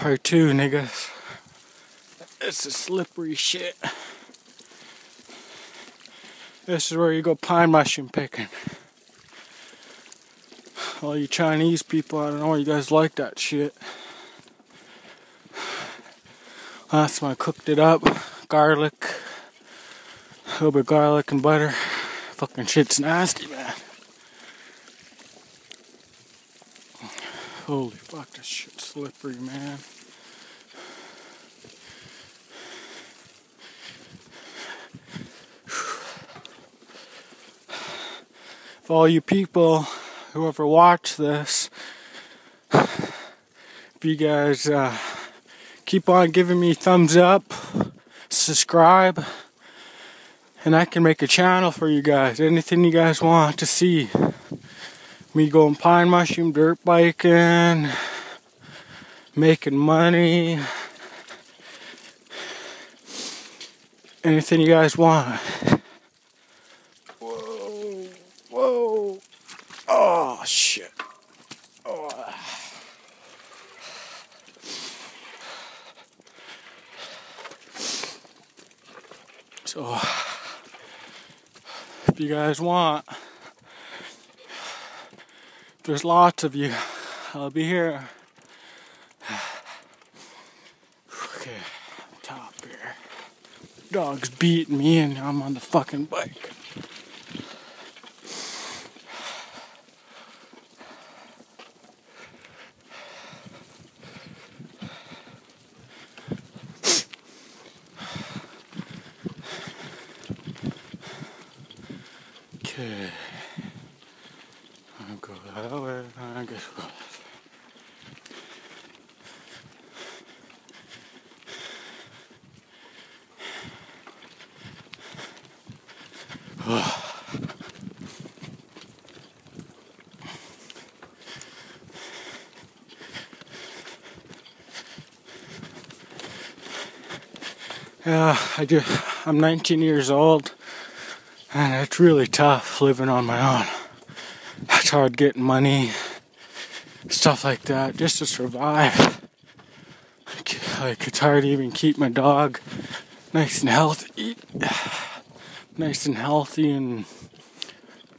Part 2, niggas. It's a slippery shit. This is where you go pine mushroom picking. All you Chinese people, I don't know, you guys like that shit. Last time I cooked it up, garlic, a little bit of garlic and butter. Fucking shit's nasty, man. Holy fuck, this shit's slippery, man. For all you people who ever watch this, if you guys keep on giving me thumbs up, subscribe, and I can make a channel for you guys. Anything you guys want to see. Me going pine mushroom, dirt biking, making money. Anything you guys want. Whoa, whoa. Oh, shit. Oh. So, if you guys want, there's lots of you. I'll be here. Okay, top here. Dog's beating me and I'm on the fucking bike. Okay. I'll go that way, I guess. Yeah, I'm 19 years old, and it's really tough living on my own. It's hard getting money, stuff like that, just to survive. Like, it's hard to even keep my dog nice and healthy, and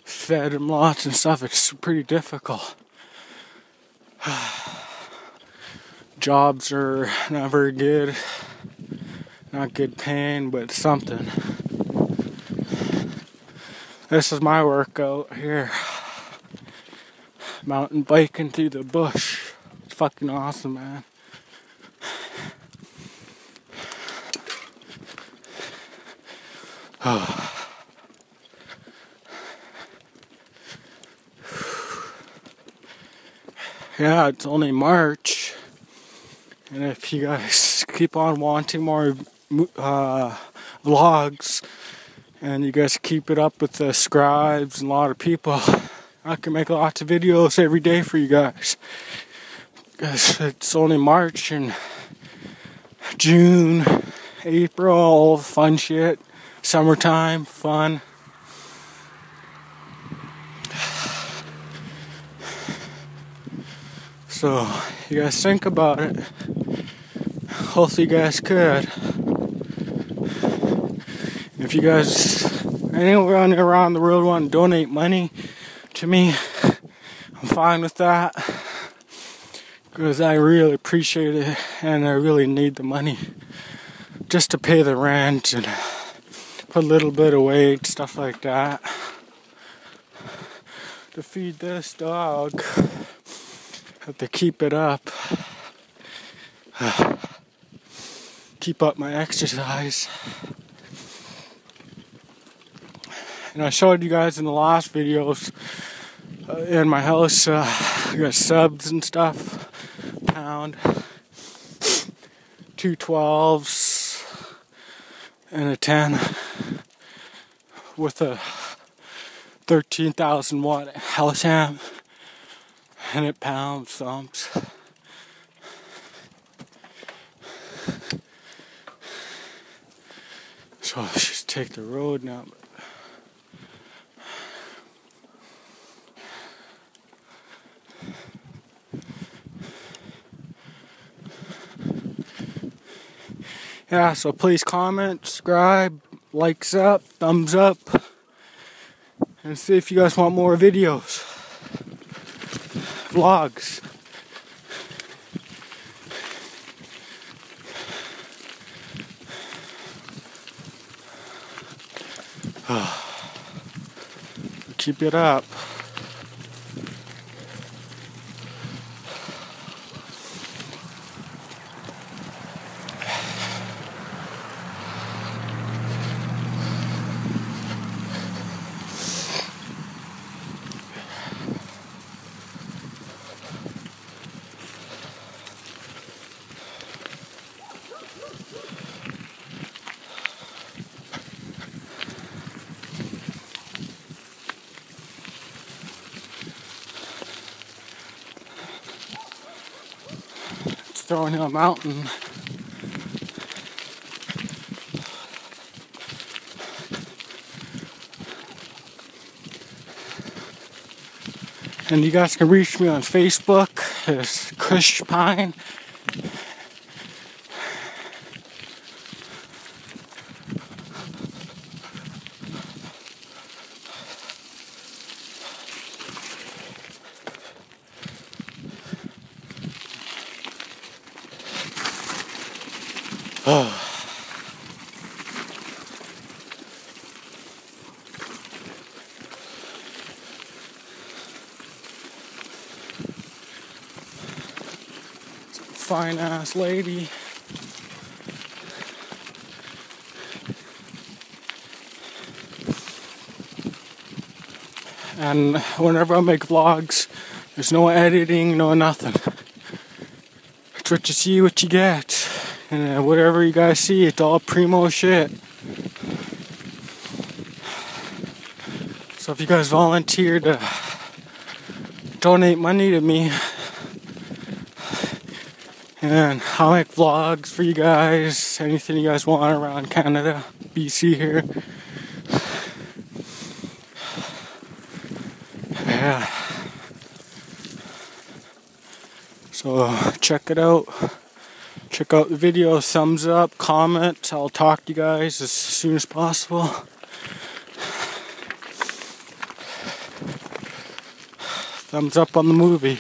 fed him lots and stuff. It's pretty difficult. Jobs are not very good. Not good paying, but something. This is my workout here. Mountain biking through the bush. It's fucking awesome, man. Oh. Yeah, it's only March. And if you guys keep on wanting more vlogs, and you guys keep it up with the scribes and a lot of people, I can make lots of videos every day for you guys. Because it's only March and June, April, all fun shit. Summertime, fun. So, you guys think about it. Hopefully you guys could. If you guys anywhere around the world want to donate money to me, I'm fine with that. Because I really appreciate it and I really need the money just to pay the rent and put a little bit away, stuff like that. To feed this dog, have to keep it up. Keep up my exercise. And I showed you guys in the last videos in my house, I got subs and stuff, pound, 2 12s, and a 10 with a 13,000 watt house amp, and it pounds thumps. So I'll just take the road now. yeah, so please comment, subscribe, likes up, thumbs up, and see if you guys want more videos, vlogs. Keep it up. Throwing a mountain. And you guys can reach me on Facebook. It's Kush Pine. Fine ass lady. And whenever I make vlogs, there's no editing, no nothing. It's what you see, what you get. And whatever you guys see, it's all primo shit. So if you guys volunteer to donate money to me, and I'll make vlogs for you guys, anything you guys want around Canada, BC here. Yeah. So check it out. Check out the video, thumbs up, comment. I'll talk to you guys as soon as possible. Thumbs up on the movie.